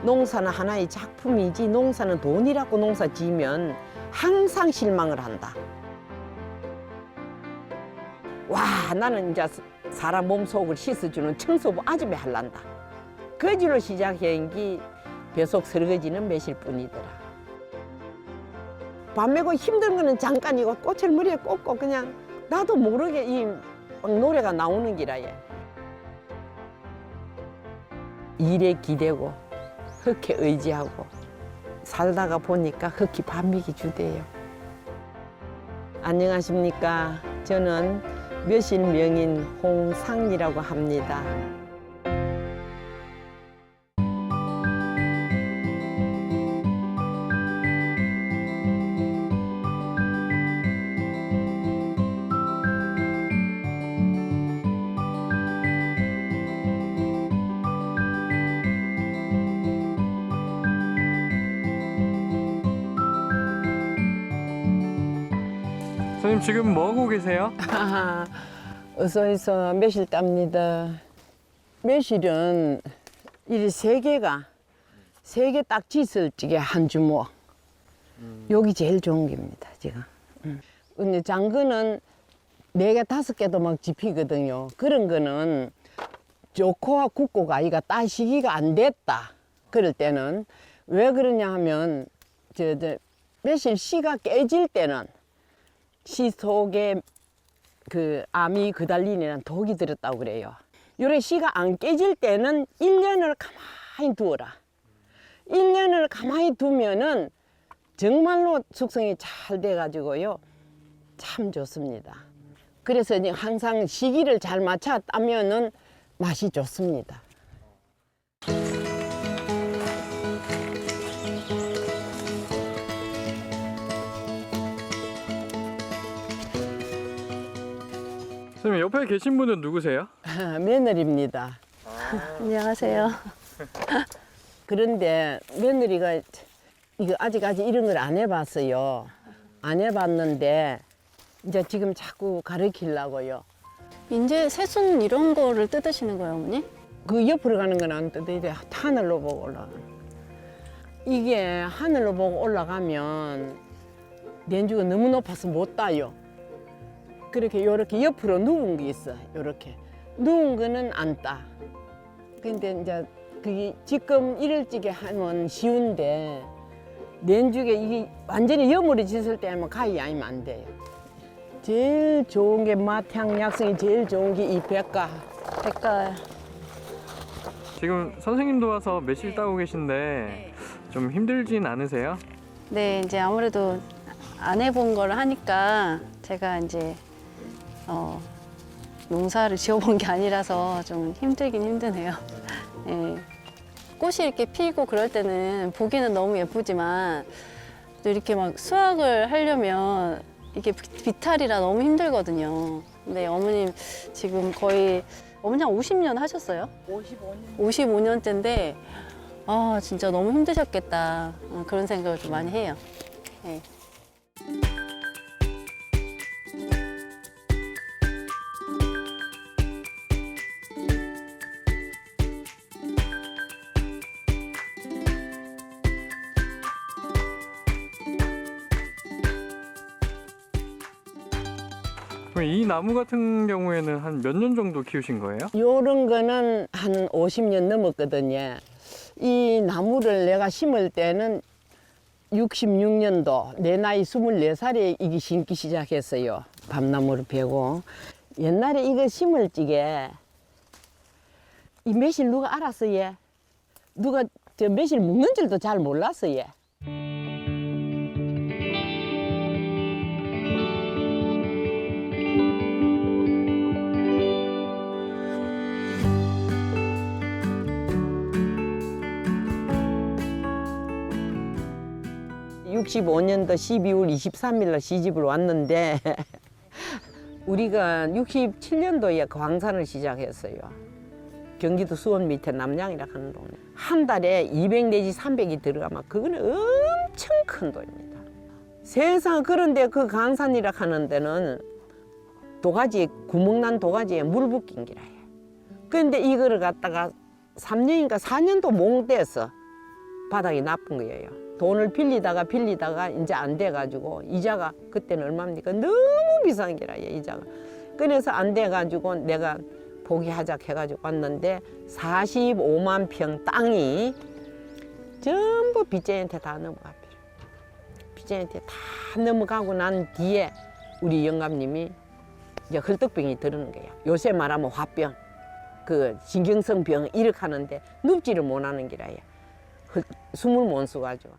농사는 하나의 작품이지 농사는 돈이라고 농사 지으면 항상 실망을 한다. 와, 나는 이제 사람 몸속을 씻어주는 청소부 아줌마 할란다. 그 줄로 시작한 게 벼속 설거지는 매실뿐이더라. 밤 메고 힘든 거는 잠깐이고 꽃을 머리에 꽂고 그냥 나도 모르게 이 노래가 나오는 기라. 일에 기대고 흑해 의지하고 살다가 보니까 흑히 반미기 주대요. 안녕하십니까. 저는 묘실 명인 홍상이라고 합니다. 선생님 지금 뭐 하고 계세요? 어서 매실 땁니다. 매실은 이 세 개가 세 개 딱 짓을 적에 한 주먹. 여기 제일 좋은 겁니다 지금. 근데 장거는 네 개 다섯 개도 막 집히거든요. 그런 거는 좋고 굳고가 아이가 따시기가 안 됐다. 그럴 때는 왜 그러냐 하면 저 매실 씨가 깨질 때는 씨 속에 그 암이 그달린이라는 독이 들었다고 그래요. 요래 씨가 안 깨질 때는 1년을 가만히 두어라. 1년을 가만히 두면은 정말로 숙성이 잘 돼가지고요. 참 좋습니다. 그래서 이제 항상 시기를 잘 맞춰 따면은 맛이 좋습니다. 선생님 옆에 계신 분은 누구세요? 며느리입니다. 안녕하세요. 그런데 며느리가 이거 아직 이런 걸 안 해봤어요. 안 해봤는데 이제 지금 자꾸 가르치려고요. 이제 새순 이런 거를 뜯으시는 거예요, 어머니? 그 옆으로 가는 건 안 뜯어야 돼. 하늘로 보고 올라가. 이게 하늘로 보고 올라가면 된주가 너무 높아서 못 따요. 그렇게 요렇게 옆으로 누운 게 있어. 요렇게 누운 거는 안 따. 근데 이제 그게 지금 이럴지게 하면 쉬운데 nen주게 이게 완전히 여물이 짖을 때 하면 가위 아니면 안 돼요. 제일 좋은 게 맛향 약성이 제일 좋은 게 이 백가. 백갈. 지금 선생님 도와서 매실 따고 계신데 좀 힘들진 않으세요? 네, 이제 아무래도 안 해본 걸 하니까 제가 이제 농사를 지어본 게 아니라서 좀 힘들긴 힘드네요. 네. 꽃이 이렇게 피고 그럴 때는 보기는 너무 예쁘지만 또 이렇게 막 수확을 하려면 이게 비탈이라 너무 힘들거든요. 근데 어머님 지금 거의 어머니 한 50년 하셨어요? 55년. 55년째인데 아 진짜 너무 힘드셨겠다 그런 생각을 좀 많이 해요. 네. 그럼 이 나무 같은 경우에는 한 몇 년 정도 키우신 거예요? 요런 거는 한 50년 넘었거든요. 이 나무를 내가 심을 때는 66년도 내 나이 24살에 이게 심기 시작했어요. 밤나무를 베고. 옛날에 이거 심을 적에 이 매실 누가 알았어 얘? 누가 저 매실 먹는 줄도 잘 몰랐어 얘. (65년도 12월 23일 날 시집을 왔는데 우리가 67년도에 광산을 시작했어요. 경기도 수원 밑에 남양이라 하는 동네. 한 달에 200 내지 300이 들어가면 그거는 엄청 큰 돈입니다. 세상 그런데 그 광산이라 하는 데는 도가지 구멍난 도가지에 물 붓긴 기라 해. 그런데 이거를 갖다가 3년인가 4년도 몽대서 바닥이 나쁜 거예요. 돈을 빌리다가 이제 안 돼가지고 이자가 그때는 얼마입니까? 너무 비싼 게라 이자가. 그래서 안 돼가지고 내가 포기하자 해가지고 왔는데 45만 평 땅이 전부 빚쟁이한테 다 넘어가버려. 빚쟁이한테 다 넘어가고 난 뒤에 우리 영감님이 이제 헐떡병이 들는 거야. 요새 말하면 화병, 그 신경성 병 이렇게 하는데 눕지를 못하는 기라야. 숨을 못 쉬어가지고.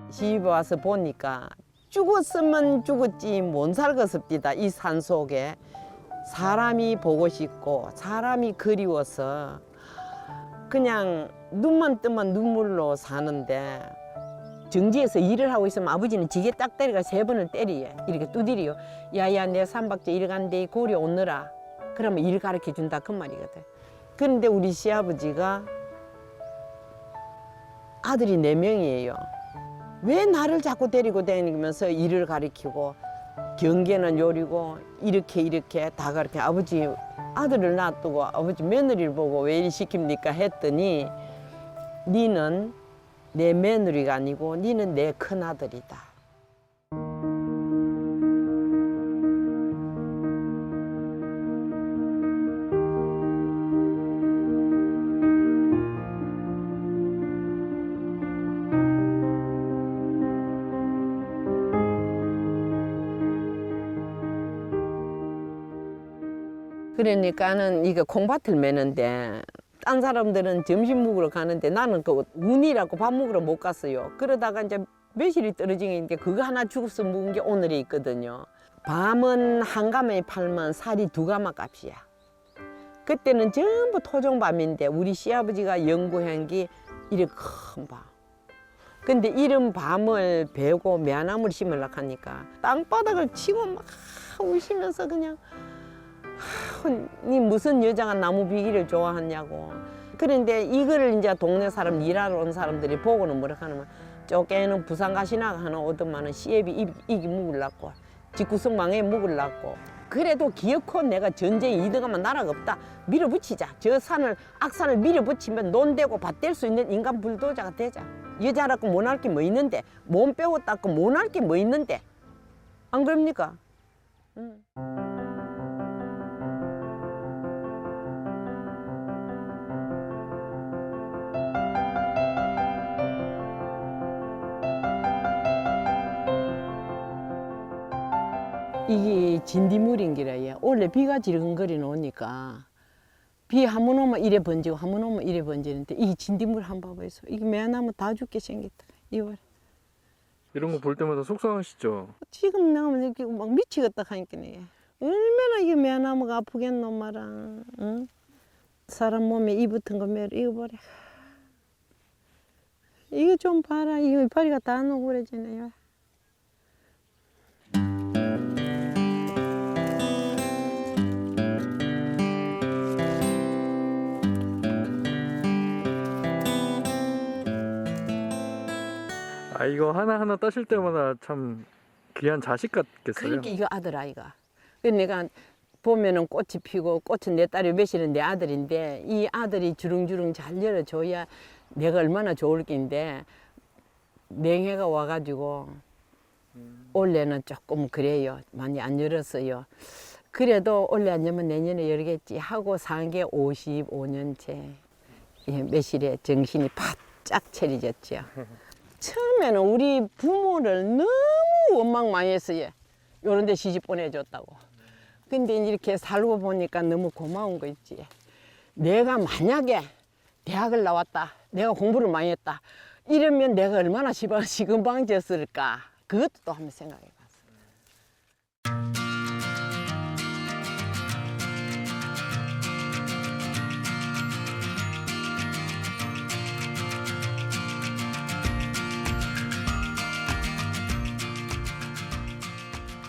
집에 와서 보니까 죽었으면 죽었지 못 살겠습니다. 이 산 속에 사람이 보고 싶고 사람이 그리워서 그냥 눈만 뜨면 눈물로 사는데 정지에서 일을 하고 있으면 아버지는 지게 딱 때리가 3번을 때리요. 이렇게 두드려요. 야야 내 삼박제 일 간대 고려 오느라. 그러면 일 가르쳐 준다 그 말이거든. 그런데 우리 시아버지가 아들이 4명이에요. 왜 나를 자꾸 데리고 다니면서 일을 가르치고 경계는 요리고 이렇게 다 가르쳐. 아버지 아들을 놔두고 아버지 며느리를 보고 왜 일 시킵니까 했더니 니는 내 며느리가 아니고 니는 내 큰아들이다. 그러니까는 이거 콩밭을 매는데 딴 사람들은 점심 먹으러 가는데 나는 그 운이라고 밥 먹으러 못 갔어요. 그러다가 이제 매실이 떨어지니까 그거 하나 죽어서 먹은 게 오늘이 있거든요. 밤은 한 가마에 팔면 살이 2가마 값이야. 그때는 전부 토종밤인데 우리 시아버지가 연구한 게 이렇게 큰 밤. 근데 이런 밤을 베고 매나무를 심으려고 하니까 땅바닥을 치고 막 우시면서 그냥 니 무슨 여자가 나무 비기를 좋아하냐고. 그런데 이거를 이제 동네 사람 일하러 온 사람들이 보고는 뭐라 하냐면 쪼개는 부산 가시나 하는 오더만은 시애비 이기 묵으려고 집구석 망에 묵으려고. 그래도 기어코 내가 전쟁에 이득하면 나라가 없다. 밀어붙이자. 저 산을 악산을 밀어붙이면 논 되고 밭 될 수 있는 인간 불도자가 되자. 여자라고 못할 게 뭐 있는데 몸 빼고 못할 게 뭐 있는데 안 그럽니까? 이게 진딧물인기라요. 원래 비가 지렁거리 놓으니까 비 한 번 오면 이래 번지고 한 번 오면 이래 번지는데 이게 진딧물 한번 봐봐요. 이게 매나면 다 죽게 생겼다. 이거 이런 거 볼 때마다 속상하시죠? 지금 나오면 이렇게 막 미치겠다 하니까 얼마나 이게 매나무가 아프겠노 말아. 응? 사람 몸에 이 붙은 거 매라 이거 봐라. 이거 좀 봐라. 이거 이파리가 다 노그러지네요. 아 이거 하나하나 따실 때마다 참 귀한 자식 같겠어요. 그러니까 이거 아들 아이가. 내가 보면은 꽃이 피고 꽃은 내 딸이 매실은 내 아들인데 이 아들이 주릉주릉 잘 열어줘야 내가 얼마나 좋을 낀데 냉해가 와가지고 올해는 조금 그래요. 많이 안 열었어요. 그래도 올해 안 열면 내년에 열겠지 하고 산 게 55년째. 예, 매실에 정신이 바짝 차려졌죠. 처음에는 우리 부모를 너무 원망 많이 했어요. 요런 데 시집 보내줬다고. 근데 이렇게 살고 보니까 너무 고마운 거 있지. 내가 만약에 대학을 나왔다. 내가 공부를 많이 했다. 이러면 내가 얼마나 시금방지였을까. 그것도 또 한번 생각해 봤어.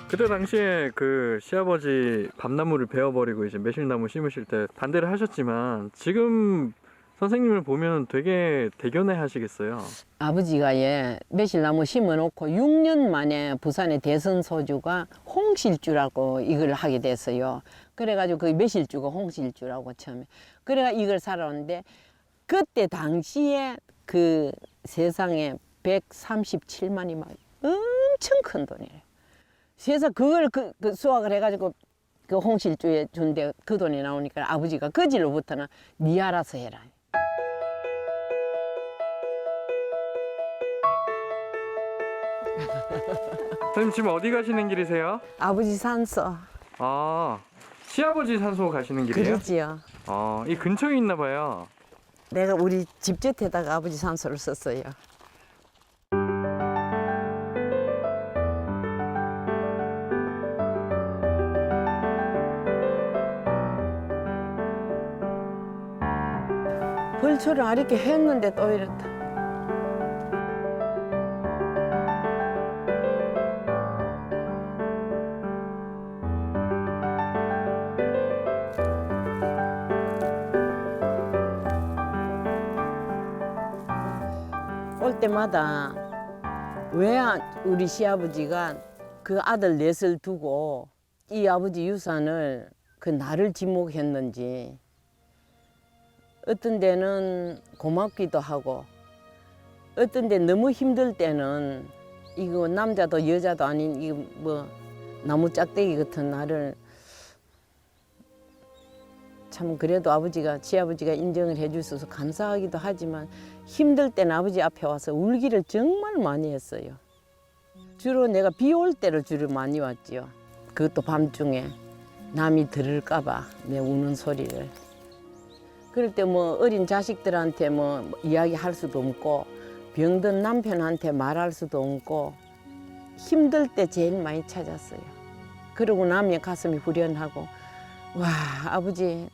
그때 당시에 그 시아버지 밤나무를 베어버리고 이제 매실나무 심으실 때 반대를 하셨지만 지금 선생님을 보면 되게 대견해 하시겠어요. 아버지가 매실나무 심어놓고 6년 만에 부산의 대선 소주가 홍실주라고 이걸 하게 됐어요. 그래가지고 그 매실주가 홍실주라고 처음에. 그래가 이걸 살아오는데 그때 당시에 그 세상에 137만이 막 엄청 큰 돈이래요. 그래서 그걸 그 수확을 해가지고 그 홍실주에 준데 그 돈이 나오니까 아버지가 그 질로부터는 니 알아서 해라. 선생님 지금 어디 가시는 길이세요? 아버지 산소. 아, 시아버지 산소 가시는 길이에요? 그러지요. 이 근처에 있나 봐요. 내가 우리 집주택에다가 아버지 산소를 썼어요. 벌초를 이렇게 했는데 또 이렇다. 올 때마다 왜 우리 시아버지가 그 아들 넷을 두고 이 아버지 유산을 그 나를 지목했는지 어떤 데는 고맙기도 하고 어떤 데 너무 힘들 때는 이거 남자도 여자도 아닌 이거 뭐 나무 짝대기 같은 나를 참 그래도 아버지가 시아버지가 인정을 해주셔서 감사하기도 하지만 힘들 때는 아버지 앞에 와서 울기를 정말 많이 했어요. 주로 내가 비 올 때를 주로 많이 왔지요. 그것도 밤중에 남이 들을까 봐 내 우는 소리를. 그럴 때 뭐 어린 자식들한테 뭐 이야기할 수도 없고 병든 남편한테 말할 수도 없고 힘들 때 제일 많이 찾았어요. 그러고 나면 가슴이 후련하고 와 아버지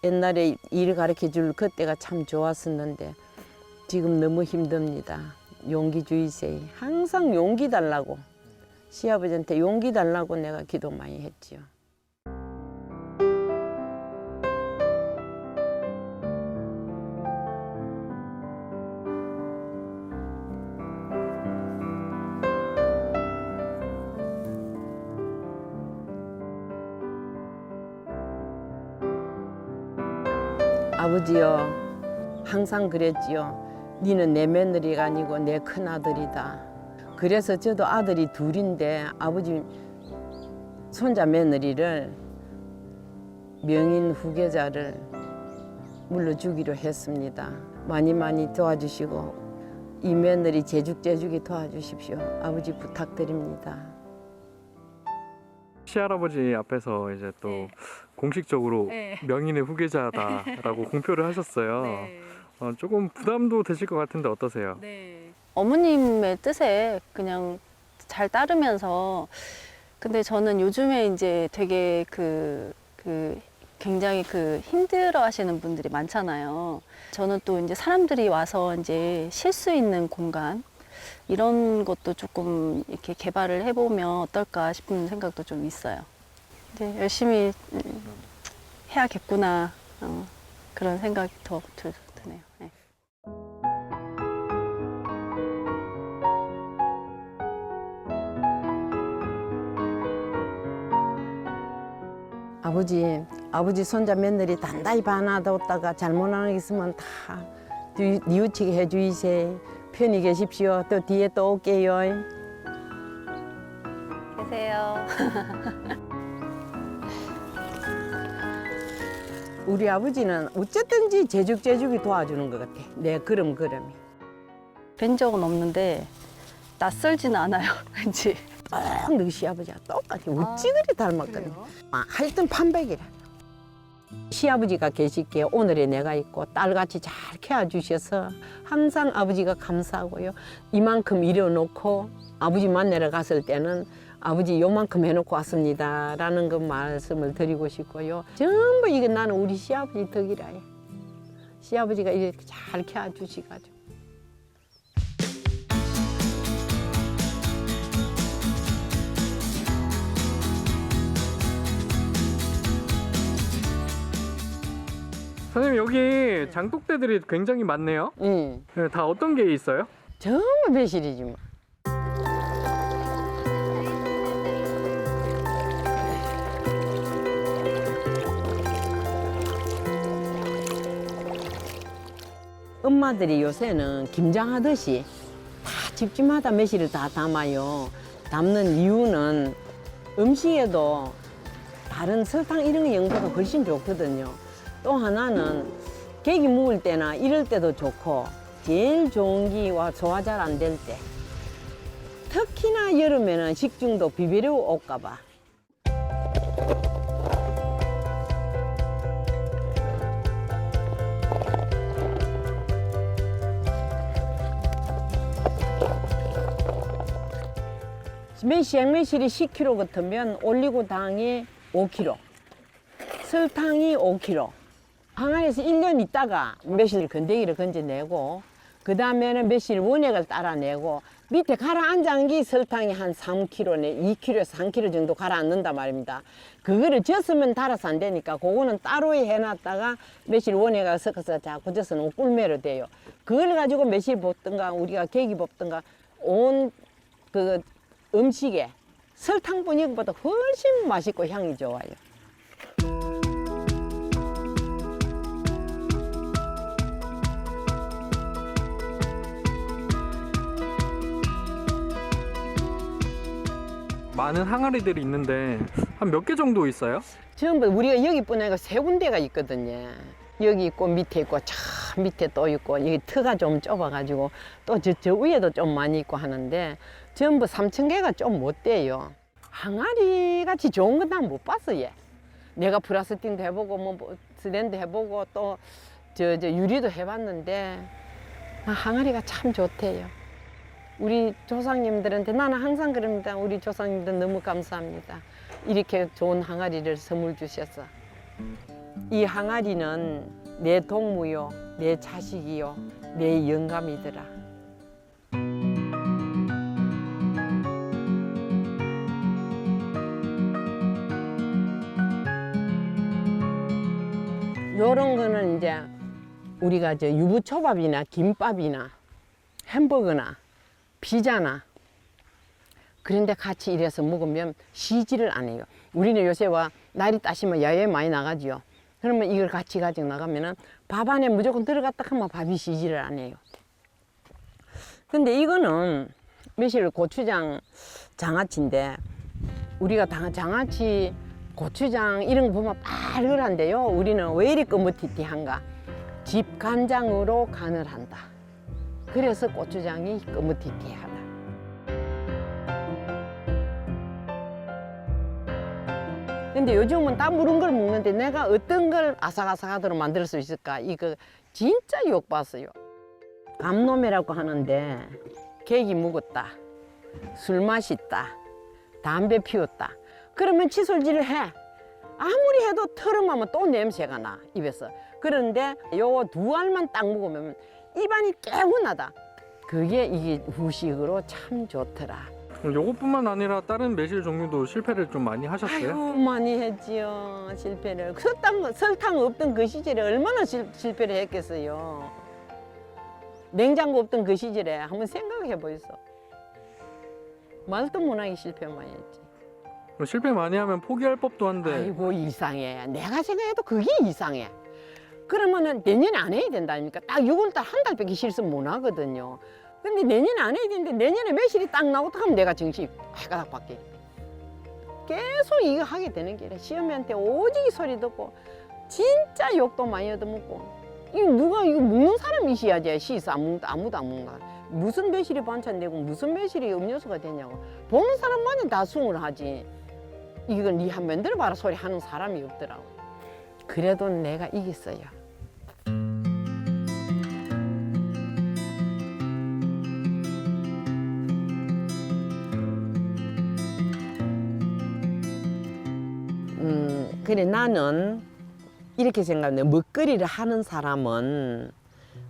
옛날에 일 가르쳐 줄 그때가 참 좋았었는데 지금 너무 힘듭니다. 용기 주이세요. 항상 용기 달라고 시아버지한테 용기 달라고 내가 기도 많이 했지요. 아버지요, 항상 그랬지요. 니는 내 며느리가 아니고 내 큰아들이다. 그래서 저도 아들이 둘인데 아버지 손자 며느리를 명인 후계자를 물러주기로 했습니다. 많이 많이 도와주시고 이 며느리 재죽재죽이 도와주십시오. 아버지 부탁드립니다. 시할아버지 앞에서 이제 또 공식적으로 네. 명인의 후계자다라고 공표를 하셨어요. 조금 부담도 되실 것 같은데 어떠세요? 어머님의 뜻에 그냥 잘 따르면서 근데 저는 요즘에 이제 되게 굉장히 힘들어 하시는 분들이 많잖아요. 저는 또 이제 사람들이 와서 이제 쉴 수 있는 공간 이런 것도 조금 이렇게 개발을 해보면 어떨까 싶은 생각도 좀 있어요. 이제 열심히 해야겠구나 그런 생각이 더 드네요. 네. 아버지 손자 며느리 단단히 봐놔뒀다가 잘못 안 있으면 다 뉘우치게 해주이세. 편히 계십시오. 또 뒤에 또 올게요. 계세요. 우리 아버지는 어쨌든지 재죽재죽이 도와주는 것 같아. 내 걸음이. 뵌 적은 없는데 낯설지는 않아요. 왠지. 꼭 너희 시아버지가 똑같이 어찌 그리 닮았거든. 하여튼 판백이라. 시아버지가 계실게 오늘의 내가 있고 딸같이 잘 키워주셔서 항상 아버지가 감사하고요. 이만큼 이뤄놓고 아버지 만나러 갔을 때는 아버지 요만큼 해놓고 왔습니다 라는 그 말씀을 드리고 싶고요. 전부 이게 나는 우리 시아버지 덕이라 해. 시아버지가 이렇게 잘 키워주시가지고. 선생님 여기 장독대들이 굉장히 많네요. 응. 네, 다 어떤 게 있어요? 정말 매실이지 뭐. 엄마들이 요새는 김장하듯이 다 집집마다 매실을 다 담아요. 담는 이유는 음식에도 다른 설탕 이런 거 영보다 훨씬 좋거든요. 또 하나는 계기 묵을 때나 이럴 때도 좋고 제일 좋은 기와 소화 잘 안 될 때, 특히나 여름에는 식중독 비비려 올까 봐. 생매실이 10kg 같으면 올리고당이 5kg, 설탕이 5kg. 항아리에서 1년 있다가 매실 건더기를 건져내고, 그 다음에는 매실 원액을 따라내고, 밑에 가라앉은 게 설탕이 한 3kg네, 2kg에서 3kg 정도 가라앉는단 말입니다. 그거를 젓으면 달아서 안 되니까 그거는 따로 해놨다가 매실 원액을 섞어서 자꾸 젓어 놓으면 꿀매로 돼요. 그걸 가지고 매실 볶든가 우리가 계기 볶든가 온 그 음식에 설탕 분위기보다 훨씬 맛있고 향이 좋아요. 많은 항아리들이 있는데 한 몇 개 정도 있어요? 전부 우리가 여기뿐 아니라 세 군데가 있거든요. 여기 있고 밑에 있고 저 밑에 또 있고 여기 터가 좀 좁아가지고 또 저 위에도 좀 많이 있고 하는데 전부 3,000개가 좀 못 돼요. 항아리 같이 좋은 건 난 못 봤어 얘. 내가 브라스팅도 해보고 뭐 스탠드 해보고 또 저 유리도 해봤는데 항아리가 참 좋대요. 우리 조상님들한테 나는 항상 그럽니다. 우리 조상님들 너무 감사합니다. 이렇게 좋은 항아리를 선물 주셔서. 이 항아리는 내 동무요, 내 자식이요, 내 영감이더라. 요런 거는 이제 우리가 저 유부초밥이나 김밥이나 햄버거나 피자나 그런데 같이 이래서 먹으면 쉬지를 않아요. 우리는 요새 와 날이 따시면 야외에 많이 나가지요. 그러면 이걸 같이 가지고 나가면은 밥 안에 무조건 들어갔다 하면 밥이 쉬지를 않아요. 근데 이거는 매실 고추장 장아찌인데 우리가 장아찌 고추장 이런 거 보면 빨갛한데요. 우리는 왜 이리 끄무티티한가? 집간장으로 간을 한다. 그래서 고추장이 끄무티티하다. 근데 요즘은 다 무른 걸 먹는데 내가 어떤 걸 아삭아삭하도록 만들 수 있을까? 이거 진짜 욕봤어요. 감노매라고 하는데 계기 묵었다, 술 마셨다, 담배 피웠다. 그러면 칫솔질을 해. 아무리 해도 털음하면 또 냄새가 나 입에서. 그런데 요 두 알만 딱 먹으면 입안이 개운하다. 그게 이게 후식으로 참 좋더라. 요것뿐만 아니라 다른 매실 종류도 실패를 좀 많이 하셨어요? 아유, 많이 했지요, 실패를. 설탕 없던 그 시절에 얼마나 실패를 했겠어요. 냉장고 없던 그 시절에 한번 생각해 보이소. 말도 못하게 실패 많이 했지. 실패 많이 하면 포기할 법도 한데. 아이고, 이상해. 내가 생각해도 그게 이상해. 그러면은 내년에 안 해야 된다니까. 딱 6월달 한 달밖에 실습 못 하거든요. 근데 내년에 안 해야 되는데 내년에 매실이 딱 나오고 하면 내가 정신이 발가닥 바뀌. 계속 이거 하게 되는 게 시어머니한테 오지게 소리 듣고 진짜 욕도 많이 얻어먹고. 이거 누가 이거 먹는 사람이 있어야지. 시에서 아무도 안 먹는가. 무슨 매실이 반찬 되고 무슨 매실이 음료수가 되냐고. 보는 사람만이 다 숭을 하지. 이건 니 한 번 들어봐라 소리 하는 사람이 없더라고. 그래도 내가 이겼어요. 그래 나는 이렇게 생각해. 먹거리를 하는 사람은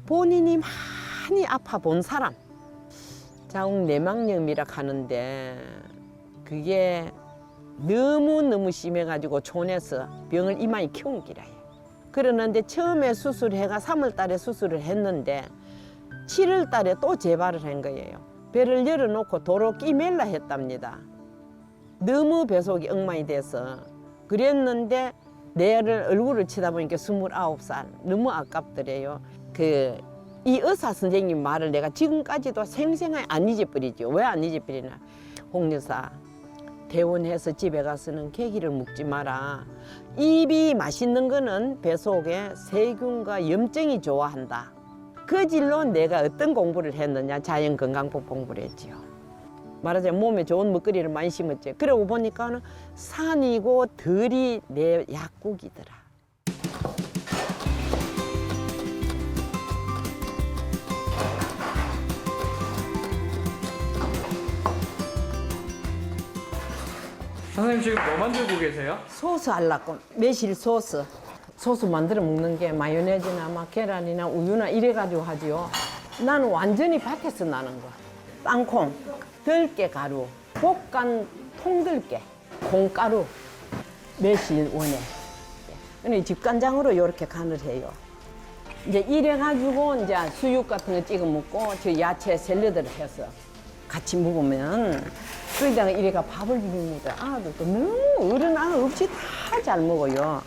본인이 많이 아파 본 사람. 자궁 내막염이라 하는데 그게 너무너무 심해가지고 촌에서 병을 이마에 키운 기라요. 그러는데 처음에 수술해가 3월 달에 수술을 했는데 7월 달에 또 재발을 한 거예요. 배를 열어놓고 도로 끼멜라 했답니다. 너무 배속이 엉망이 돼서 그랬는데 내를 얼굴을 쳐다보니까 29살 너무 아깝더래요. 이 의사 선생님 말을 내가 지금까지도 생생하게 안 잊어버리죠. 왜 안 잊어버리나? 홍 여사, 퇴원해서 집에 가서는 계기를 묵지 마라. 입이 맛있는 거는 배 속에 세균과 염증이 좋아한다. 그 질로 내가 어떤 공부를 했느냐? 자연건강법 공부를 했지요. 말하자면 몸에 좋은 먹거리를 많이 심었지. 그러고 보니까는 산이고 들이 내 약국이더라. 선생님 지금 뭐 만들고 계세요? 소스 하려고 매실 소스. 소스 만들어 먹는 게 마요네즈나 막 계란이나 우유나 이래가지고 하지요. 나는 완전히 밭에서 나는 거. 땅콩, 들깨 가루, 볶은 통들깨, 콩가루, 매실 원액. 그냥 집간장으로 이렇게 간을 해요. 이제 이래가지고 이제 수육 같은 거 찍어 먹고 저 야채 샐러드를 해서 같이 먹으면 그러다가 이래가 밥을 비빕니다. 아들도 너무 어른 아들 없이 다 잘 먹어요.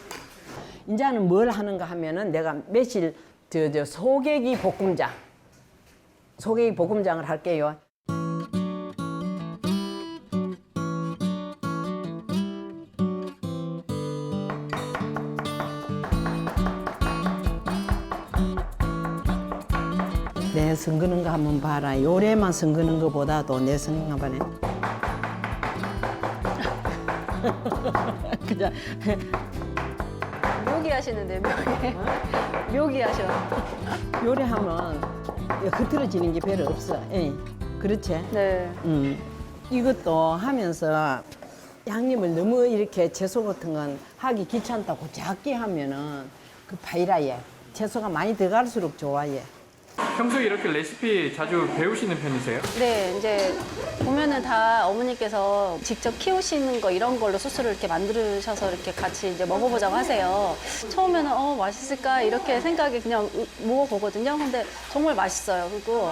이제는 뭘 하는가 하면은 내가 매실 소고기 볶음장. 소고기 볶음장을 할게요. 내 선거는 거 한번 봐라. 요래만 선거는 거보다도 내 선거는 거 봐라. 그죠? 묘기 하시는데 묘기. 묘기 하셔. 요리하면 흐트러지는 게 별로 없어. 예. 그렇지? 네. 이것도 하면서 양념을 너무 이렇게 채소 같은 건 하기 귀찮다고 작게 하면은 그 파이라에 채소가 많이 들어갈수록 좋아해. 평소에 이렇게 레시피 자주 배우시는 편이세요? 네, 이제 보면은 다 어머니께서 직접 키우시는 거 이런 걸로 소스를 이렇게 만드셔서 이렇게 같이 이제 먹어보자고 하세요. 처음에는 맛있을까 이렇게 생각이 그냥 먹어보거든요. 근데 정말 맛있어요. 그리고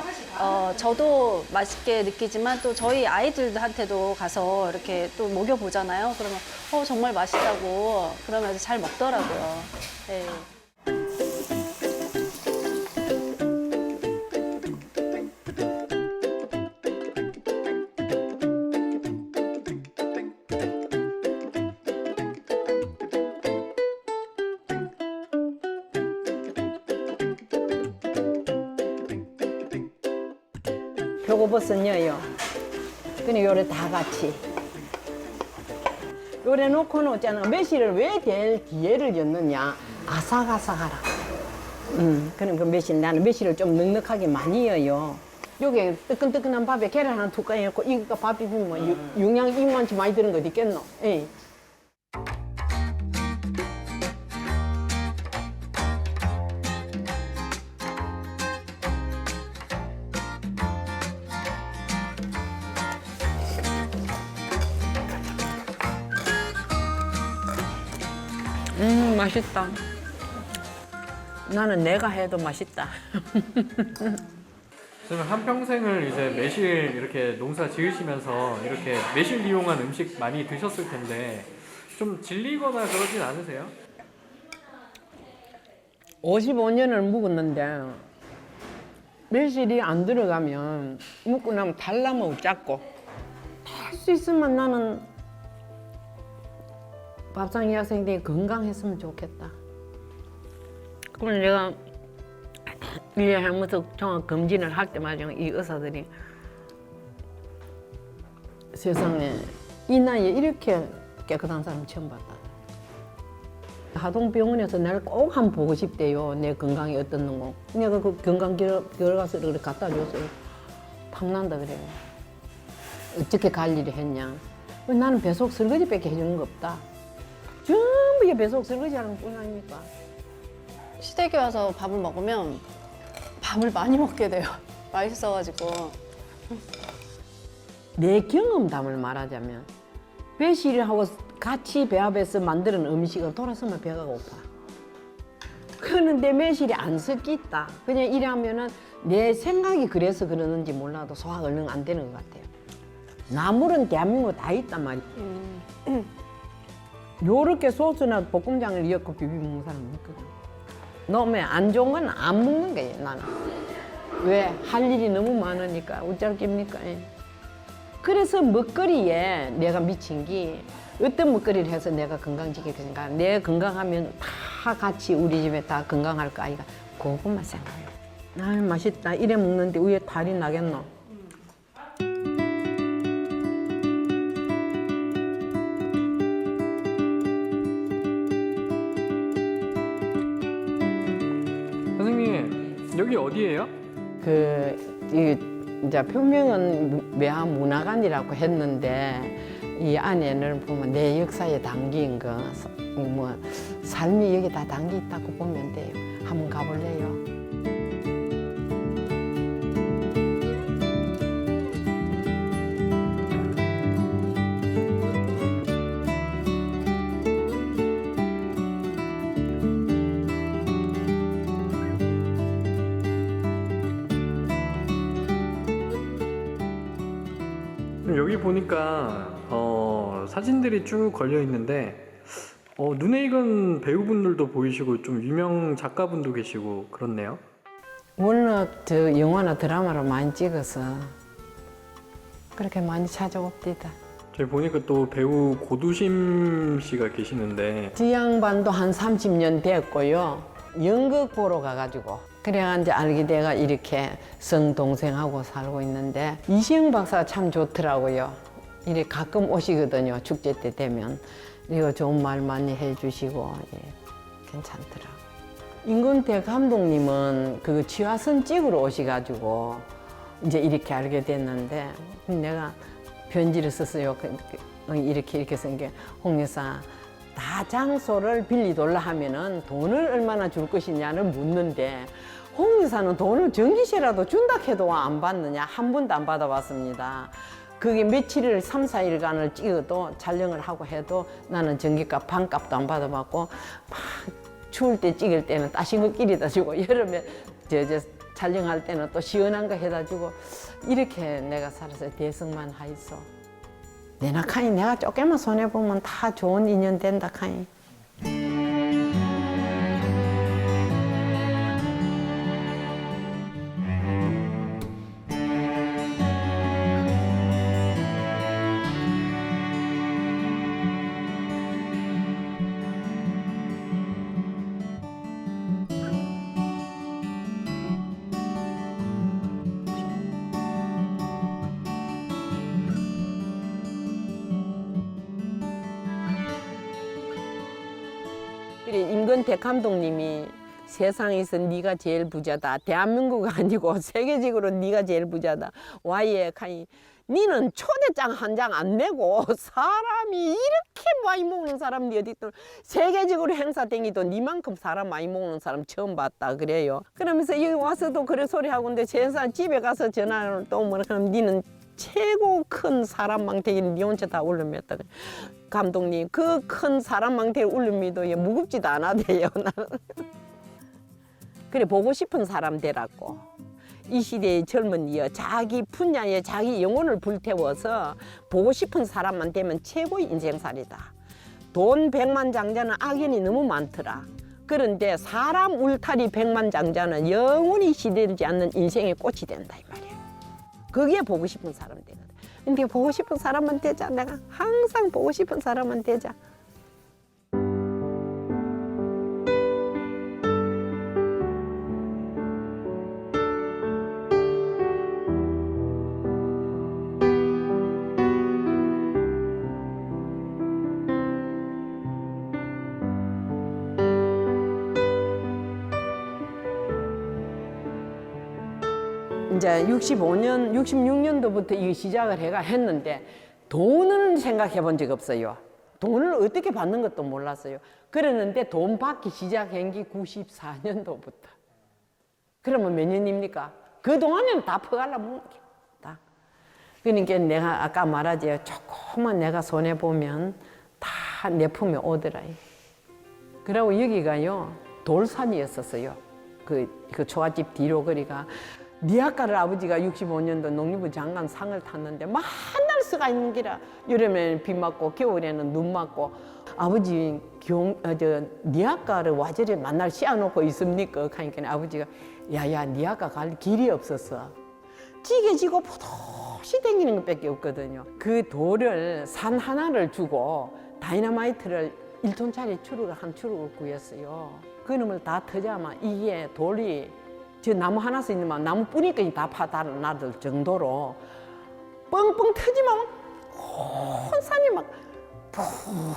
저도 맛있게 느끼지만 또 저희 아이들한테도 가서 이렇게 또 먹여보잖아요. 그러면 정말 맛있다고 그러면서 잘 먹더라고요. 네. 표고버섯녀요. 그냥 요래 다 같이. 요래 놓고는 있잖아. 매실을 왜 제일 뒤에를 젓느냐. 아삭아삭하라. 그럼 그 매실, 나는 매실을 좀 넉넉하게 많이 넣어요. 요게 뜨끈뜨끈한 밥에 계란 하나 툭 까놓고 이거 밥 비비면 영양 이만치 많이 드는 거 있겠노? 예. 맛있다. 나는 내가 해도 맛있다. 선생님 한평생을 이제 매실 이렇게 농사 지으시면서 이렇게 매실 이용한 음식 많이 드셨을 텐데 좀 질리거나 그러진 않으세요? 55년을 묵었는데 매실이 안 들어가면 묵고 나면 달라면 작고 할 수 있으면 나는 밥상 학생들이 건강했으면 좋겠다. 그럼 내가 1년에 한 번씩 종합 검진을 할 때마다 이 의사들이 세상에 이 나이에 이렇게 깨끗한 사람 처음 봤다. 하동병원에서 나를 꼭 한번 보고 싶대요. 내 건강이 어떻는고. 내가 그 건강 결과서를 갖다 줘서 탐난다 그래요. 어떻게 관리를 했냐. 나는 배속 설거지밖에 해주는 거 없다. 전부 이게 배속 설거지 하는 뿐 아닙니까? 시댁에 와서 밥을 먹으면 밥을 많이 먹게 돼요. 맛있어가지고. 내 경험담을 말하자면 배실하고 같이 배합해서 만드는 음식을 돌아서면 배가 고파. 그런데 매실이 안 섞있다. 그냥 이러면은 내 생각이 그래서 그러는지 몰라도 소화가 얼른 안 되는 것 같아요. 나물은 대한민국 다 있단 말이에요. 요렇게 소스나 볶음장을 넣고 비벼 먹는 사람은 있거든. 너무 안 좋은 건 안 먹는 거예요, 나는. 왜? 할 일이 너무 많으니까. 어쩔 깁니까? 예. 그래서 먹거리에 내가 미친 게 어떤 먹거리를 해서 내가 건강지키겠는가. 내 건강하면 다 같이 우리 집에 다 건강할 거 아이가. 그것만 생각해요. 아, 맛있다. 이래 먹는데 위에 탈이 나겠노? 선생님, 여기 어디예요? 이제 표명은 매화문화관이라고 했는데 이 안에는 보면 내 역사에 담긴 거, 뭐 삶이 여기 다 담겨 있다고 보면 돼요. 한번 가볼래요? 여기 보니까 사진들이 쭉 걸려 있는데 눈에 익은 배우분들도 보이시고 좀 유명 작가분도 계시고 그렇네요. 워낙 저 영화나 드라마를 많이 찍어서 그렇게 많이 찾아옵디다. 저희 보니까 또 배우 고두심 씨가 계시는데 지 양반도 한 30년 됐고요. 연극 보러 가가지고 그래가 이제 알게 돼가 이렇게 성동생하고 살고 있는데 이시영 박사가 참 좋더라고요. 이렇게 가끔 오시거든요. 축제 때 되면 이거 좋은 말 많이 해주시고 예, 괜찮더라고요. 임근태 감독님은 그 취화선 찍으러 오셔가지고 이제 이렇게 알게 됐는데 내가 편지를 썼어요. 이렇게 쓴 게 홍 여사 다 장소를 빌리돌라 하면은 돈을 얼마나 줄 것이냐를 묻는데 홍 여사는 돈을 전기세라도 준다 해도 안 받느냐. 한 번도 안 받아봤습니다. 그게 며칠을 3, 4일간을 찍어도 촬영을 하고 해도 나는 전기값 반값도 안 받아봤고 막 추울 때 찍을 때는 따신 거 끼리다 주고 여름에 저 촬영할 때는 또 시원한 거 해다 주고 이렇게 내가 살아서 대성만 하있어. 내나 카니 내가 조금만 손해보면 다 좋은 인연 된다 카니. 그래 임근태 감독님이 세상에서 네가 제일 부자다. 대한민국 아니고 세계적으로 네가 제일 부자다. 와이에 카이 니는 초대장 한 장 안 내고 사람이 이렇게 많이 먹는 사람이 어디 있더 세계적으로 행사 댕기도 니만큼 사람 많이 먹는 사람 처음 봤다 그래요. 그러면서 여기 와서도 그래 소리하고 있는데 제사 집에 가서 전화를 또 뭐라 그러면 니는 최고 큰 사람 망태기는 니 혼자 다 올려mes다. 감독님 그 큰 사람 망태를 올려매도 무겁지도 않아대요. 나는. 그래 보고 싶은 사람 되라고. 이 시대의 젊은이여 자기 분야에 자기 영혼을 불태워서 보고 싶은 사람만 되면 최고의 인생살이다. 돈 백만장자는 악연이 너무 많더라. 그런데 사람 울타리 백만장자는 영원히 시들지 않는 인생의 꽃이 된다 이 말이야. 그게 보고 싶은 사람 되거든. 근데 보고 싶은 사람만 되자. 내가 항상 보고 싶은 사람만 되자. 이제 65년, 66년도부터 이 시작을 했는데 돈은 생각해 본 적 없어요. 돈을 어떻게 받는 것도 몰랐어요. 그랬는데 돈 받기 시작한 게 94년도부터. 그러면 몇 년입니까? 그동안에는 다 퍼가려면 다. 그러니까 내가 아까 말하지 조금만 내가 손해보면 다 내 품에 오더라. 그리고 여기가요. 돌산이었었어요. 그 초가집 뒤로 거리가. 니아까를 아버지가 65년도 농림부 장관 상을 탔는데 만날 수가 있는 기라. 여름에는 비 맞고 겨울에는 눈 맞고 아버지 니아까를 와저리 만날 씌워놓고 있습니까? 하니까 아버지가 야야 니아까 갈 길이 없었어. 찌개지고 포도시 댕기는 것밖에 없거든요. 그 돌을 산 하나를 주고 다이너마이트를 1톤짜리 추루를 한 추루를 구했어요. 그놈을 다 터자면 이게 돌이 저 나무 하나씩 있는 나무 뿌리까지 다 파다나들 정도로 뻥뻥 터지면 온 산이 막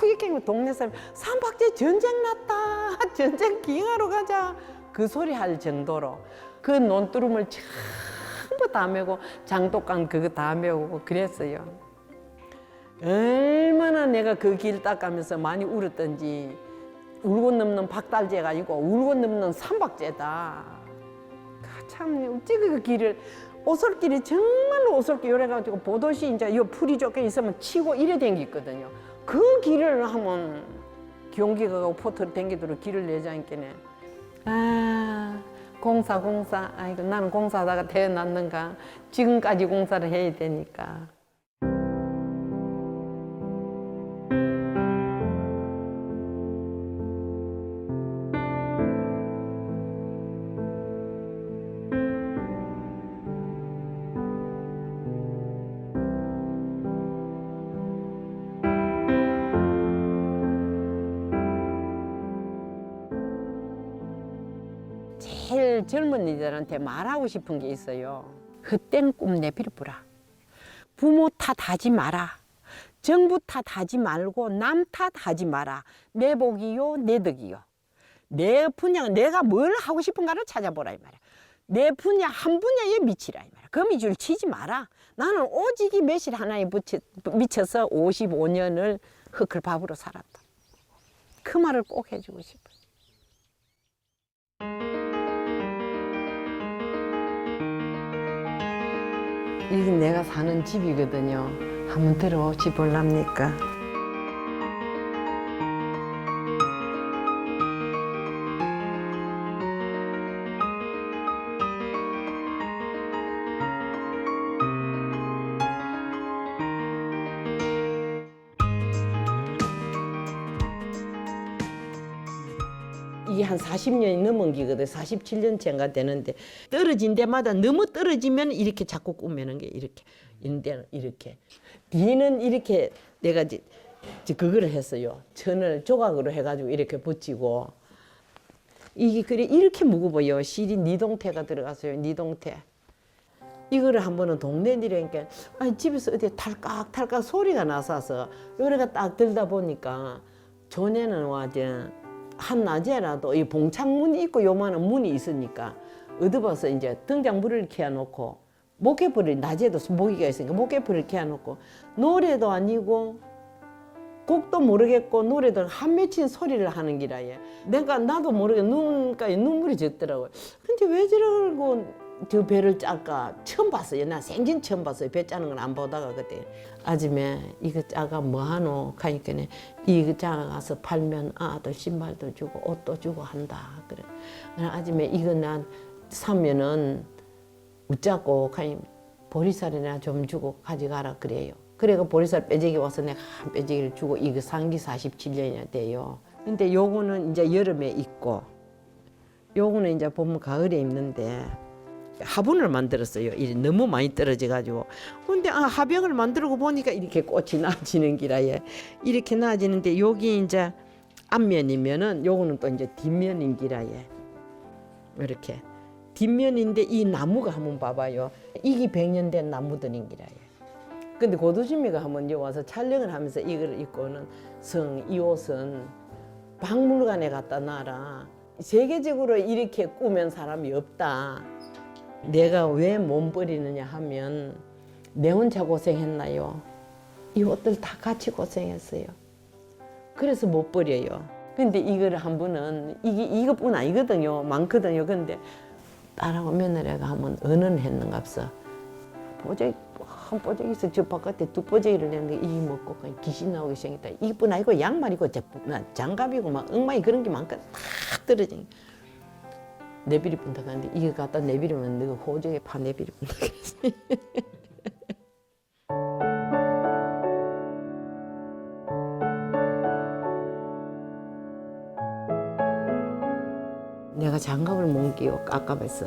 이렇게 동네 사람 삼박제 전쟁 났다 전쟁 기행하러 가자 그 소리 할 정도로 그 논두름을 전부 다 메고 장독간 그거 다 메고 그랬어요. 얼마나 내가 그 길 닦으면서 많이 울었던지. 울고 넘는 박달재가 아니고 울고 넘는 삼박재다. 참 어찌 그 길을 오솔길이 정말로 오솔길 요래가지고 보도시 이제 요 풀이 좁게 있으면 치고 이래 댕기거든요. 그 길을 하면 경기 가고 포트를 댕기도록 길을 내자니까네. 아 공사 아이고 나는 공사하다가 태어났는가. 지금까지 공사를 해야 되니까. 제일 젊은이들한테 말하고 싶은 게 있어요. 헛된 꿈 내버려보라. 부모 탓하지 마라. 정부 탓하지 말고 남 탓하지 마라. 내 복이요 내 덕이요. 내 분야 내가 뭘 하고 싶은가를 찾아보라 이 말이야. 내 분야 한 분야에 미치라 이 말이야. 거미줄 치지 마라. 나는 오직 이 매실 하나에 미쳐서 55년을 흙을밥으로 살았다. 그 말을 꼭 해주고 싶어요. 이게 내가 사는 집이거든요. 한번 들어오시 볼랍니까? 이게 한 40년이 넘은 기거든. 47년째인가 되는데 떨어진 데마다 너무 떨어지면 이렇게 자꾸 꾸미는 게 이렇게 인대는 이렇게 뒤는 이렇게 내가 그거를 했어요. 천을 조각으로 해가지고 이렇게 붙이고 이게 그래 이렇게 무거워요. 실이 니동태가 들어갔어요. 니동태. 이거를 한 번은 동네 일이니까 집에서 어디 탈깍탈깍 소리가 나서 요래가 딱 들다 보니까 전에는 와저 한낮에라도 이 봉창문이 있고 요만한 문이 있으니까 얻어봐서 이제 등장불을 켜놓고 목개불을 낮에도 모기가 있으니까 목개불을 켜놓고 노래도 아니고 곡도 모르겠고 노래도 한 맺힌 소리를 하는 기라예. 내가 나도 모르게 눈가에 눈물이 젖더라고요. 근데 왜 저러고 저 배를 짤까 처음 봤어요. 나 생전 처음 봤어요. 배 짜는 건 안 보다가 그때 아줌에 이거 짜가 뭐하노 하니까 이거 짜가 가서 팔면 아들 신발도 주고 옷도 주고 한다 그래. 아줌에 이거 난 사면은 웃자고 가니 보리쌀이나 좀 주고 가져가라 그래요. 그래가 보리쌀 빼재기 와서 내가 한 빼재기를 주고 이거 산기 47년이나 돼요. 근데 요거는 이제 여름에 입고 요거는 이제 봄 가을에 입는데 화분을 만들었어요. 이게 너무 많이 떨어져 가지고. 근데 화병을 만들고 보니까 이렇게 꽃이 나지는 기라에 이렇게 나지는데 여기 이제 앞면이면은 요거는 또 이제 뒷면인 기라에 이렇게 뒷면인데 이 나무가 한번 봐봐요. 이게 100년 된 나무들인 기라에. 근데 고두심이가 한번 여기 와서 촬영을 하면서 이걸 입고는 이 옷은 박물관에 갖다 놔라. 세계적으로 이렇게 꾸면 사람이 없다. 내가 왜 몸 버리느냐 하면 내 혼자 고생했나요? 이 옷들 다 같이 고생했어요. 그래서 못 버려요. 근데 이걸 한 분은 이것뿐 아니거든요. 많거든요. 근데 딸하고 며느리가 한번 언언했는갑서 뽀재기 한 뽀재기에서 저 바깥에 두 뽀재기를 내는데 이 먹고 그냥 귀신 나오기 시작했다. 이뿐 아니고 양말이고 장갑이고 막 엉망이 그런 게 많거든. 탁 떨어져. 내비리 분다 가는데 이거 갖다 내비리면 너가 호적에 파 내비리 분다 그랬어. 내가 장갑을 못 끼고 깝깝했어.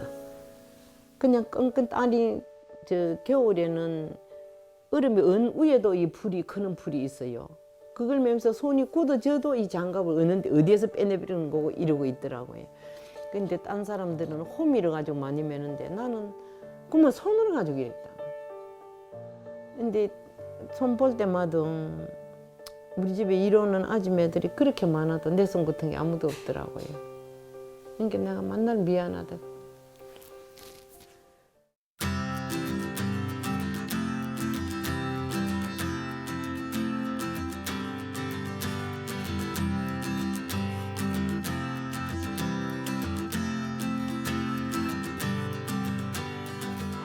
그냥 끙끙 딸이 저 겨울에는 얼음이 언 위에도 이 풀이 크는 풀이 있어요. 그걸 매면서 손이 굳어져도 이 장갑을 얻는데 어디에서 빼내버리는 거고 이러고 있더라고요. 근데 딴 사람들은 호미를 가지고 많이 매는데 나는 그만 손으로 가지고 이랬다. 근데 손 볼 때마다 우리 집에 이러는 아줌매들이 그렇게 많아도 내 손 같은 게 아무도 없더라고요. 그러니까 내가 만날 미안하다.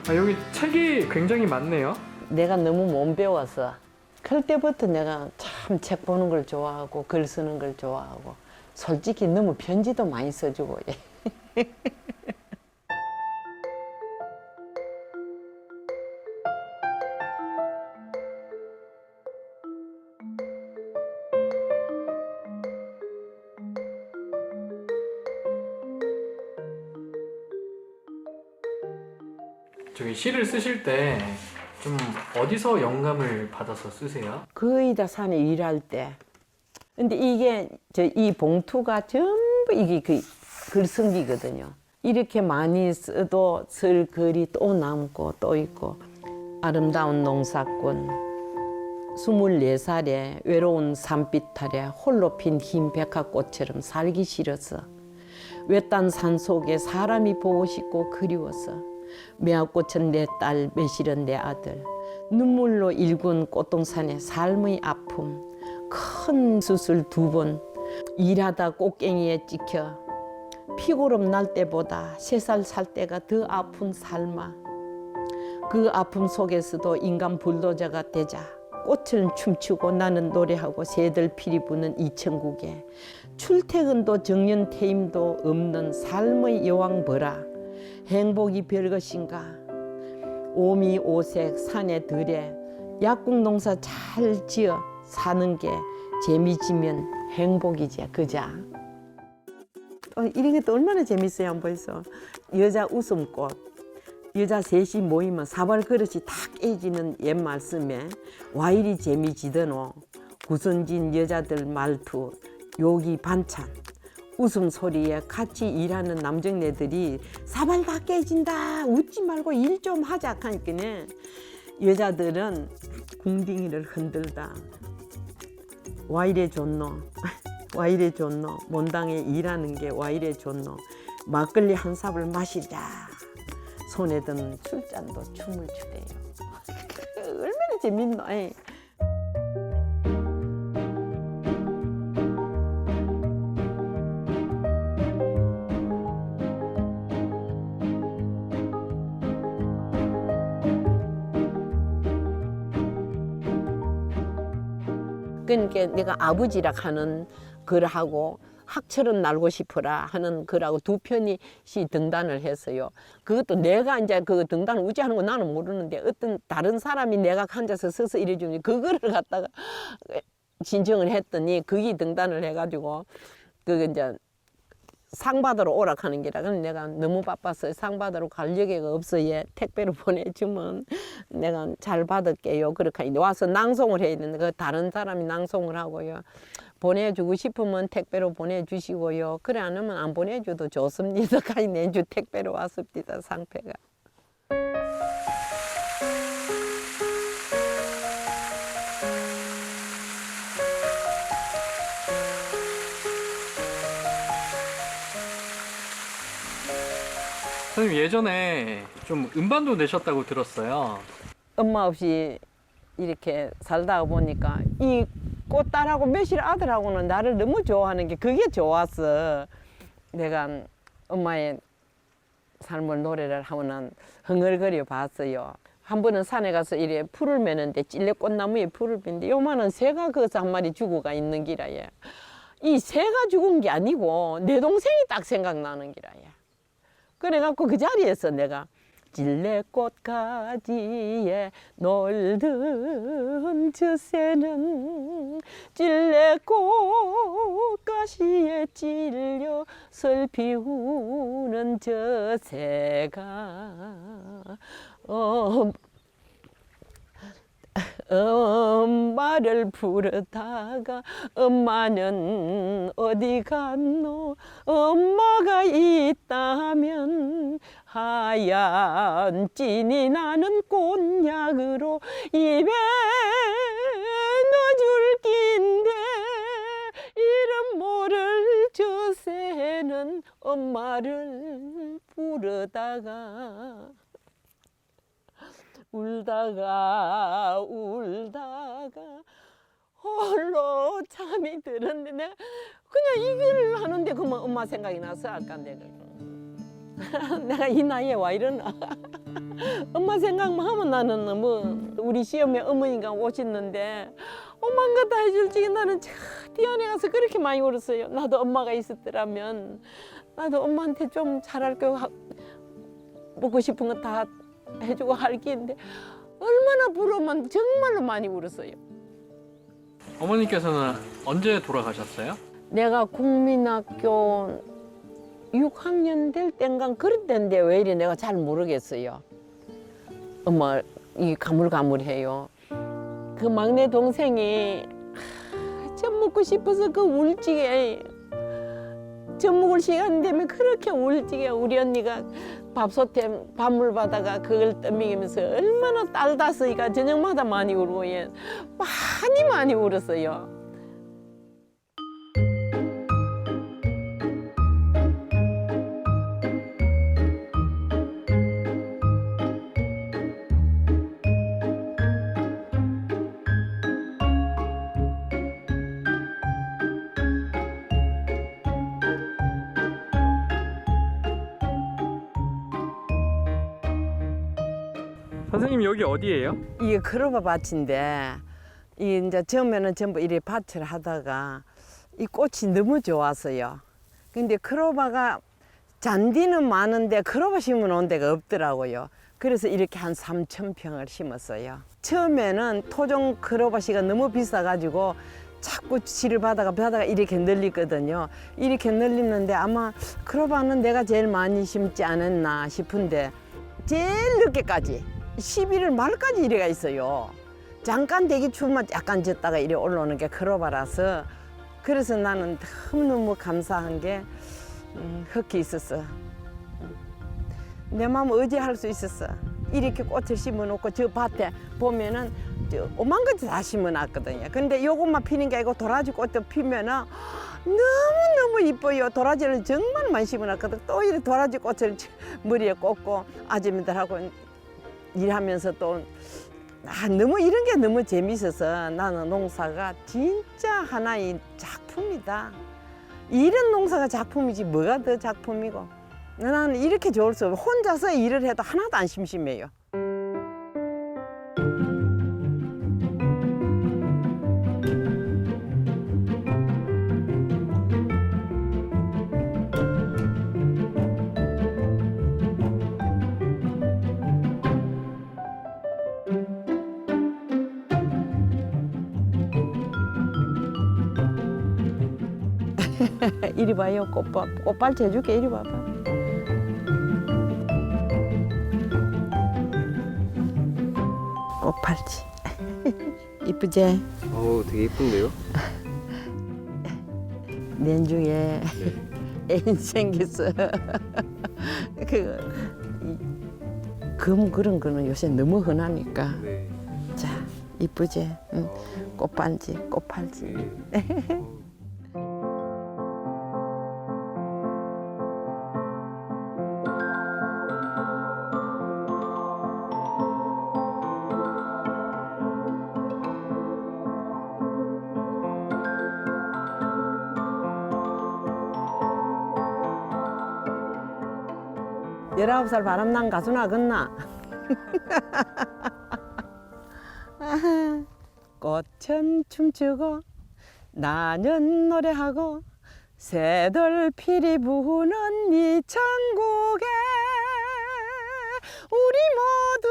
아, 여기 책이 굉장히 많네요. 내가 너무 못 배워서 클 때부터 내가 참 책 보는 걸 좋아하고 글 쓰는 걸 좋아하고 솔직히 너무 편지도 많이 써주고 저기 시를 쓰실 때 좀 어디서 영감을 받아서 쓰세요? 거의 다 산에 일할 때. 근데 이게 이 봉투가 전부 이게 그 글쓴기거든요. 이렇게 많이 써도 쓸 글이 또 남고 또 있고. 아름다운 농사꾼 24살에 외로운 산빛 아래 홀로 핀 흰 백화꽃처럼 살기 싫어서 외딴 산 속에 사람이 보고 싶고 그리워서 매화꽃은 내 딸, 매실은 내 아들. 눈물로 일군 꽃동산의 삶의 아픔. 큰 수술 2번. 일하다 꽃갱이에 찍혀. 피고름 날 때보다 3살 살 때가 더 아픈 삶아. 그 아픔 속에서도 인간 불도저가 되자. 꽃은 춤추고 나는 노래하고 새들 피리 부는 이 천국에 출퇴근도 정년 퇴임도 없는 삶의 여왕 보라. 행복이 별것인가. 오미 오색 산에 들에 약국 농사 잘 지어 사는 게 재미지면 행복이지 그자. 이런 게 또 얼마나 재밌어요. 한번 보이소. 여자 웃음꽃. 여자 셋이 모이면 사발 그릇이 다 깨지는 옛 말씀에 와 이리 재미지더노. 구선진 여자들 말투 요기 반찬. 웃음소리에 같이 일하는 남정네들이 사발 다 깨진다 웃지 말고 일 좀 하자 하니까네 여자들은 궁딩이를 흔들다 와 이래 좋노 와 이래 좋노 mon당에 일하는 게 와 이래 좋노 막걸리 한 삽을 마시자 손에 든 술잔도 춤을 추대요. 얼마나 재밌노. 그러니까 내가 아버지라 하는 글하고 학처럼 날고 싶어라 하는 글하고 두 편이 시 등단을 했어요. 그것도 내가 이제 그 등단을 우찌하는 거 나는 모르는데 어떤 다른 사람이 내가 앉아서 서서 이래주니 그거를 갖다가 신청을 했더니 거기 등단을 해가지고 그 이제 상 받으러 오라 하는 게라. 그럼 내가 너무 바빠서 상 받으러 갈 여기가 없어요. 택배로 보내주면 내가 잘 받을게요. 그렇게 와서 낭송을 해야 되는데 그 다른 사람이 낭송을 하고요. 보내주고 싶으면 택배로 보내주시고요. 그래 안 하면 안 보내줘도 좋습니다. 가히 내주 택배로 왔습니다. 상패가. 선생님 예전에 좀 음반도 내셨다고 들었어요. 엄마 없이 이렇게 살다가 보니까 이 꽃딸하고 매실 아들하고는 나를 너무 좋아하는 게 그게 좋았어. 내가 엄마의 삶을 노래를 하면은 흥얼거려 봤어요. 한 번은 산에 가서 이래 풀을 매는데 찔레꽃나무에 풀을 뺐는데 요만한 새가 거기서 한 마리 죽어가 있는 기라예. 이 새가 죽은 게 아니고 내 동생이 딱 생각나는 기라예. 그래갖고 그 자리에서 내가 찔레꽃 가지에 놀던 저 새는 찔레꽃 가시에 찔려 슬피우는 저 새가 엄마를 부르다가 엄마는 어디 갔노 엄마가 있다면 하얀 찐이 나는 곤약으로 입에 넣어줄 낀데 이름 모를 저 새는 엄마를 부르다가 울다가 홀로 잠이 들었는데 내가 그냥 이걸 하는데 그만 엄마 생각이 나서 아까 내가 이 나이에 와 이러나 엄마 생각만 하면 나는 너무 우리 시어머니 어머니가 오셨는데 엄마인 거 다 해줄 적에 나는 저 뛰어내 가서 그렇게 많이 울었어요. 나도 엄마가 있었더라면 나도 엄마한테 좀 잘할 거 먹고 싶은 거 다 해주고 할 게인데 얼마나 부러우면 정말로 많이 울었어요. 어머니께서는 언제 돌아가셨어요? 내가 국민학교 6학년 될 땐가 그럴 때인데 왜 이래 내가 잘 모르겠어요. 엄마 이 가물가물해요. 그 막내 동생이 젖 먹고 싶어서 그 울지게 젖 먹을 시간 되면 그렇게 울지게 우리 언니가 밥솥에 밥물 받아가 그걸 떠먹이면서 얼마나 딸다서이가 저녁마다 많이 울고 예. 많이 울었어요. 선생님 여기 어디예요? 이게 크로바 밭인데 이 이제 처음에는 전부 이래 밭을 하다가 이 꽃이 너무 좋았어요. 근데 크로바가 잔디는 많은데 크로바 심어놓은 데가 없더라고요. 그래서 이렇게 한 3,000평을 심었어요. 처음에는 토종 크로바씨가 너무 비싸가지고 자꾸 지를 바다가 이렇게 늘리거든요. 이렇게 늘리는데 아마 크로바는 내가 제일 많이 심지 않았나 싶은데 제일 늦게까지 11월 말까지 이래가 있어요. 잠깐 되게 추우면 약간 졌다가 이래 올라오는 게 크로바라서 그래서 나는 너무너무 감사한 게 흙이 있었어. 내 마음 의지할 수 있었어. 이렇게 꽃을 심어놓고 저 밭에 보면은 오만 가지 다 심어놨거든요. 근데 요것만 피는 게 아니고 도라지 꽃도 피면은 너무너무 이뻐요. 도라지를 정말 많이 심어놨거든. 또 이렇게 도라지 꽃을 머리에 꽂고 아줌마들하고 일하면서 또 너무 이런 게 너무 재밌어서 나는 농사가 진짜 하나의 작품이다. 이런 농사가 작품이지 뭐가 더 작품이고 나는 이렇게 좋을 수 없어. 혼자서 일을 해도 하나도 안 심심해요. 이리 봐요. 꽃발치 해줄게. 이리 봐봐. 꽃발치. 이쁘지? 어우, 되게 이쁜데요? 내중에 네. 애인 생겼어. 그런 거는 요새 너무 흔하니까. 네. 자, 이쁘지? 응. 꽃반지, 꽃팔지. 네. 열아홉 살 바람난 가수 나겠나? 꽃은 춤추고 나는 노래하고 새들 피리 부는 이 천국에 우리 모두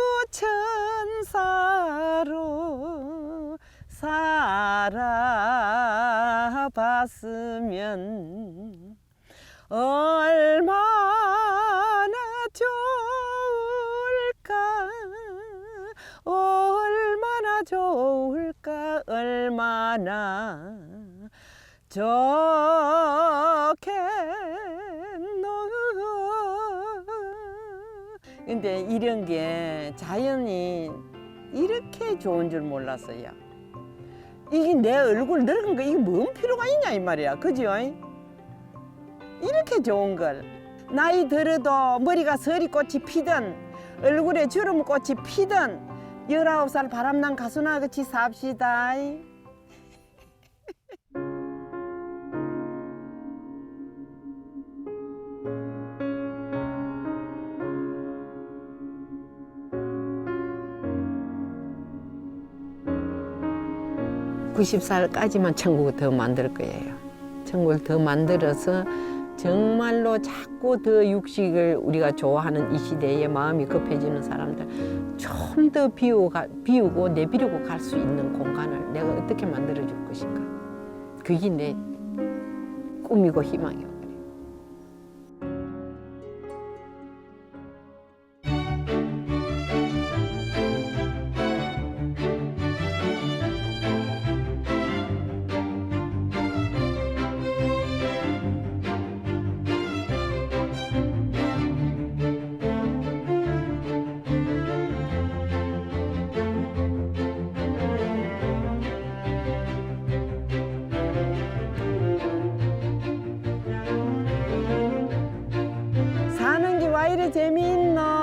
천사로 살아봤으면 얼마나 좋을까 얼마나 좋을까 얼마나 좋겠노. 근데 이런 게 자연이 이렇게 좋은 줄 몰랐어요. 이게 내 얼굴 늙은 거 이게 뭔 필요가 있냐 이 말이야. 그죠? 이렇게 좋은 걸 나이 들어도 머리가 서리꽃이 피든 얼굴에 주름꽃이 피든 19살 바람난 가수나 같이 삽시다. 90살까지만 천국을 더 만들 거예요. 천국을 더 만들어서 정말로 자꾸 더 육식을 우리가 좋아하는 이 시대에 마음이 급해지는 사람들 좀 더 비우고 내비우고 갈 수 있는 공간을 내가 어떻게 만들어 줄 것인가. 그게 내 꿈이고 희망이고. 사는 게 와 이래 재미있노.